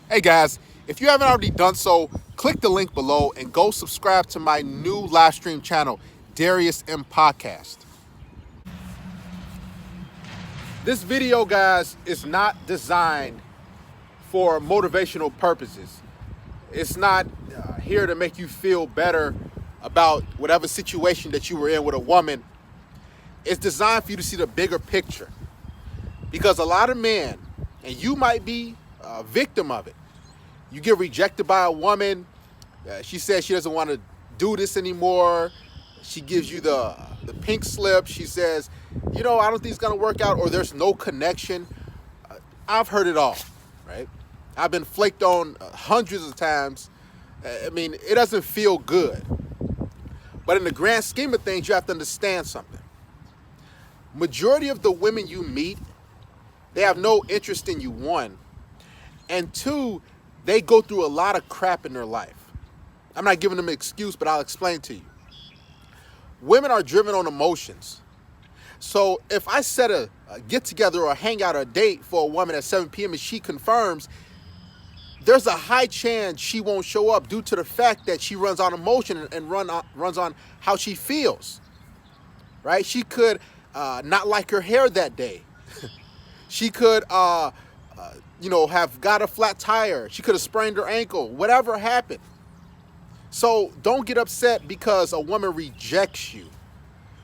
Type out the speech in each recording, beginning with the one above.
Hey guys, if you haven't already done so, click the link below and go subscribe to my new live stream channel, Darius M Podcast. This video, guys, is not designed for motivational purposes. It's not here to make you feel better about whatever situation that you were in with a woman. It's designed for you to see the bigger picture. Because a lot of men, and you might be a victim of it, you get rejected by a woman. She says she doesn't want to do this anymore. She gives you the pink slip. She says, I don't think it's going to work out, or there's no connection. I've heard it all, right? I've been flaked on hundreds of times. It doesn't feel good. But in the grand scheme of things, you have to understand something. Majority of the women you meet, they have no interest in you, one. And two, they go through a lot of crap in their life. I'm not giving them an excuse, but I'll explain to you. Women are driven on emotions. So if I set a get-together or a hangout or a date for a woman at 7 p.m. and she confirms, there's a high chance she won't show up due to the fact that she runs on emotion and runs on how she feels, right? She could not like her hair that day. She could have got a flat tire. She could have sprained her ankle, whatever happened. So don't get upset because a woman rejects you.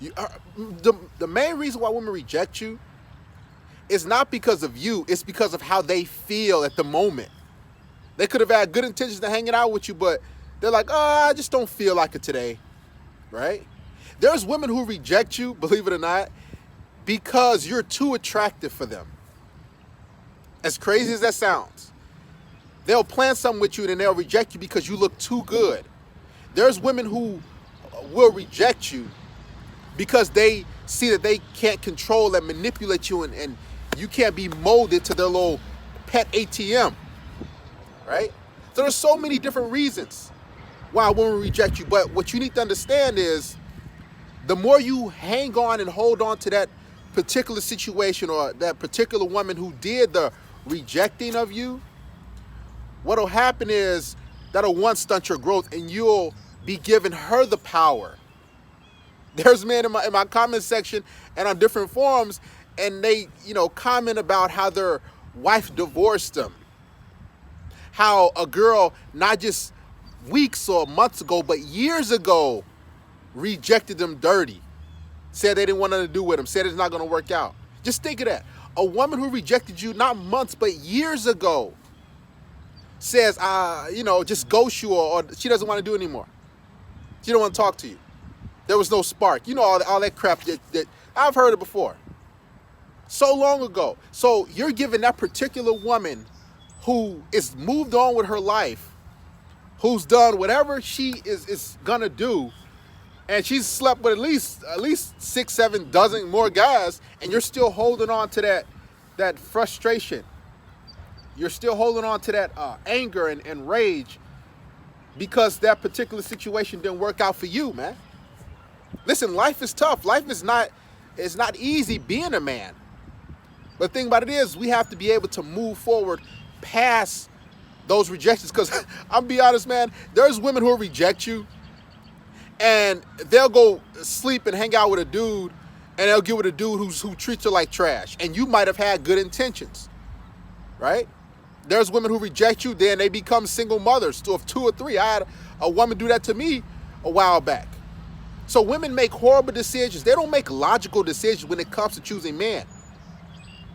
The main reason why women reject you is not because of you. It's because of how they feel at the moment. They could have had good intentions to hanging out with you, but they're like, I just don't feel like it today, right? There's women who reject you, believe it or not, because you're too attractive for them. As crazy as that sounds. They'll plan something with you and then they'll reject you because you look too good. There's women who will reject you because they see that they can't control and manipulate you and you can't be molded to their little pet ATM, right? So there's so many different reasons why a woman will reject you. But what you need to understand is the more you hang on and hold on to that particular situation or that particular woman who did the rejecting of you, what'll happen is that'll one stunt your growth and you'll be giving her the power. There's men in my comment section and on different forums, and they comment about how their wife divorced them, how a girl not just weeks or months ago but years ago rejected them dirty, said they didn't want nothing to do with them, said it's not going to work out. Just think of that. A woman who rejected you not months but years ago says, just ghost you or she doesn't want to do it anymore. She don't want to talk to you. There was no spark. All that crap that I've heard it before. So long ago. So you're giving that particular woman who is moved on with her life, who's done whatever she is going to do, and she's slept with at least 6, 7 dozen more guys, and you're still holding on to that frustration. You're still holding on to that anger and rage because that particular situation didn't work out for you, man. Listen, life is tough. Life is not easy being a man. But the thing about it is we have to be able to move forward past those rejections. Because I'm be honest, man, there's women who reject you and they'll go sleep and hang out with a dude and they'll get with a dude who treats her like trash. And you might have had good intentions, right? There's women who reject you, then they become single mothers of 2 or 3. I had a woman do that to me a while back. So women make horrible decisions. They don't make logical decisions when it comes to choosing men.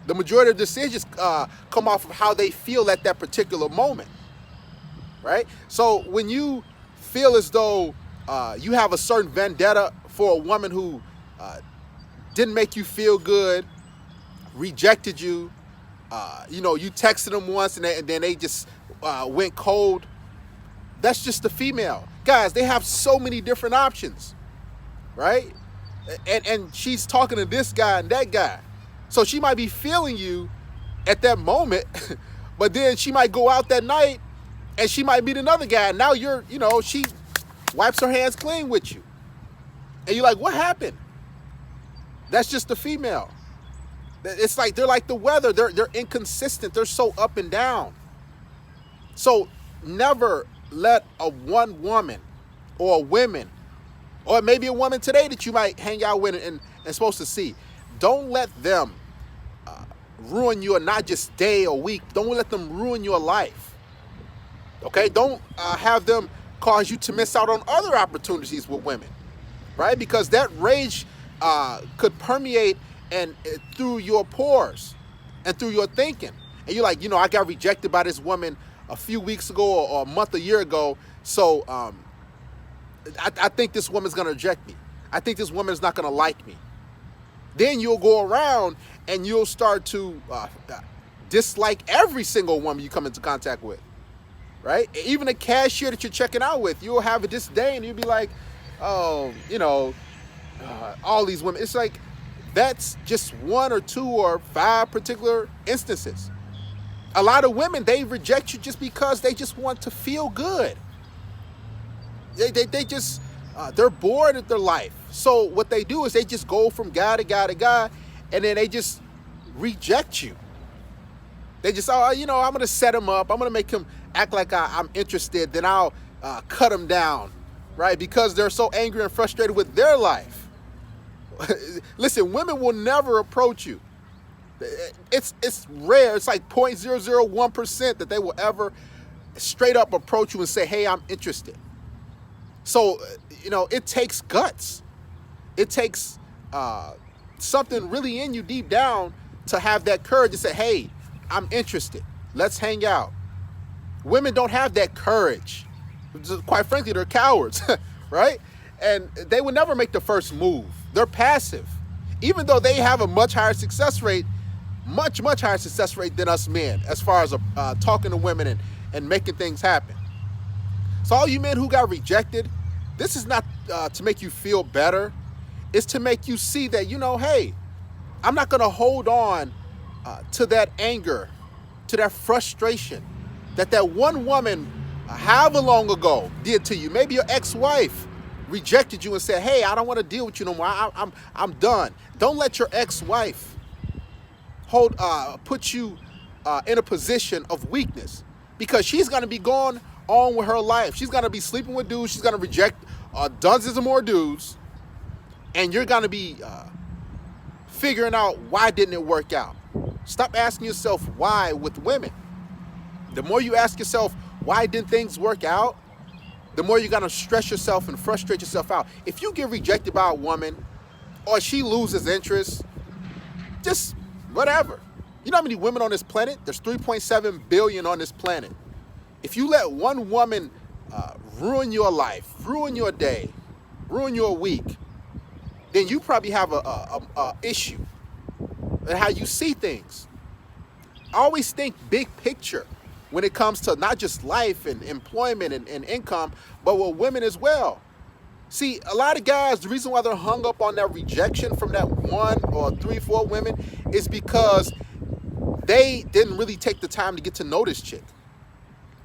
The majority of decisions come off of how they feel at that particular moment, right? So when you feel as though you have a certain vendetta for a woman who didn't make you feel good, rejected you, you texted them once and then they just went cold. That's just the female. Guys, they have so many different options, right? And she's talking to this guy and that guy. So she might be feeling you at that moment, but then she might go out that night and she might meet another guy. And now she wipes her hands clean with you. And you're like, what happened? That's just the female. It's like they're like the weather. They're inconsistent. They're so up and down. So never let a one woman or a women, or maybe a woman today that you might hang out with and supposed to see, don't let them ruin your not just day or week. Don't let them ruin your life. Okay? Don't have them cause you to miss out on other opportunities with women, right? Because that rage could permeate and through your pores and through your thinking. And you're like, I got rejected by this woman a few weeks ago or a month, a year ago. So I think this woman's going to reject me. I think this woman is not going to like me. Then you'll go around and you'll start to dislike every single woman you come into contact with, right? Even a cashier that you're checking out with, you'll have a disdain. You'll be like, oh, all these women. It's like, that's just one or two or five particular instances. A lot of women, they reject you just because they just want to feel good. They just, they're bored of their life. So what they do is they just go from guy to guy to guy, and then they just reject you. They just, I'm going to set him up. I'm going to make him act like I'm interested. Then I'll cut him down, right? Because they're so angry and frustrated with their life. Listen, women will never approach you. It's rare. It's like 0.001% that they will ever straight up approach you and say, hey, I'm interested. So, it takes guts. It takes something really in you deep down to have that courage to say, hey, I'm interested. Let's hang out. Women don't have that courage. Quite frankly, they're cowards, right? And they would never make the first move. They're passive. Even though they have a much higher success rate, much higher success rate than us men as far as talking to women and making things happen. So all you men who got rejected, this is not to make you feel better. It's to make you see that, hey, I'm not going to hold on to that anger, to that frustration that one woman however long ago did to you. Maybe your ex-wife rejected you and said, hey, I don't want to deal with you no more. I'm done. Don't let your ex-wife put you in a position of weakness, because she's going to be going on with her life. She's going to be sleeping with dudes. She's going to reject dozens of more dudes. And you're going to be figuring out, why didn't it work out? Stop asking yourself why with women. The more you ask yourself, why didn't things work out? The more you're going to stress yourself and frustrate yourself out. If you get rejected by a woman or she loses interest, just whatever. You know how many women on this planet? There's 3.7 billion on this planet. If you let one woman ruin your life, ruin your day, ruin your week, then you probably have a issue in how you see things. Always think big picture when it comes to not just life and employment and income, but with women as well. See, a lot of guys, the reason why they're hung up on that rejection from that one or 3-4 women is because they didn't really take the time to get to know this chick,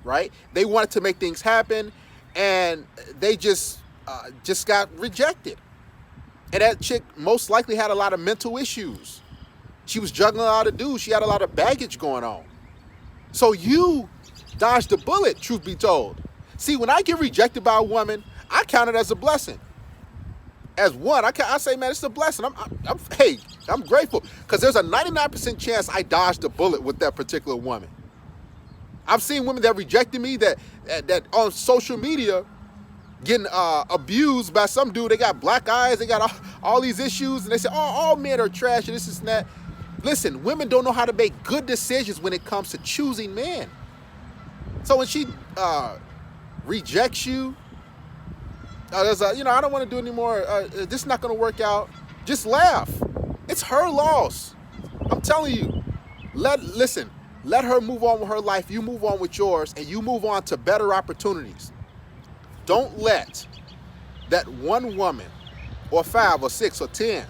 right? They wanted to make things happen, and they just got rejected. And that chick most likely had a lot of mental issues. She was juggling a lot of dudes. She had a lot of baggage going on. So you dodged the bullet, truth be told. See, when I get rejected by a woman, I count it as a blessing. As one, I say, man, it's a blessing. I'm grateful, because there's a 99% chance I dodged the bullet with that particular woman. I've seen women that rejected me that on social media getting abused by some dude. They got black eyes, they got all these issues, and they say, oh, all men are trash, and this and that. Listen, women don't know how to make good decisions when it comes to choosing men. So when she rejects you, I don't want to do anymore. This is not going to work out. Just laugh. It's her loss. I'm telling you. Let her move on with her life. You move on with yours, and you move on to better opportunities. Don't let that one woman, or 5 or 6 or 10,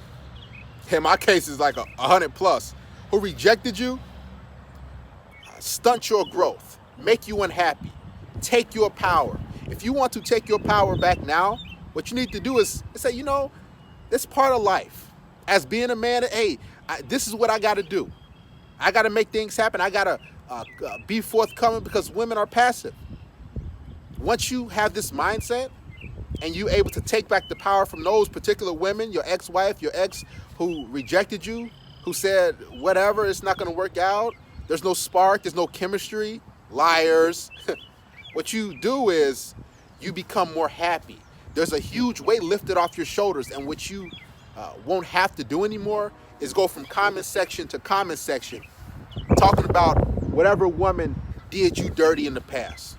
in my case is like 100 plus, who rejected you, stunt your growth, make you unhappy, take your power. If you want to take your power back now, what you need to do is say, it's part of life. As being a man, hey, this is what I got to do. I got to make things happen. I got to be forthcoming because women are passive. Once you have this mindset and you're able to take back the power from those particular women, your ex-wife, your ex who rejected you, who said, whatever, it's not going to work out, there's no spark, there's no chemistry, liars. What you do is you become more happy. There's a huge weight lifted off your shoulders, and what you won't have to do anymore is go from comment section to comment section talking about whatever woman did you dirty in the past.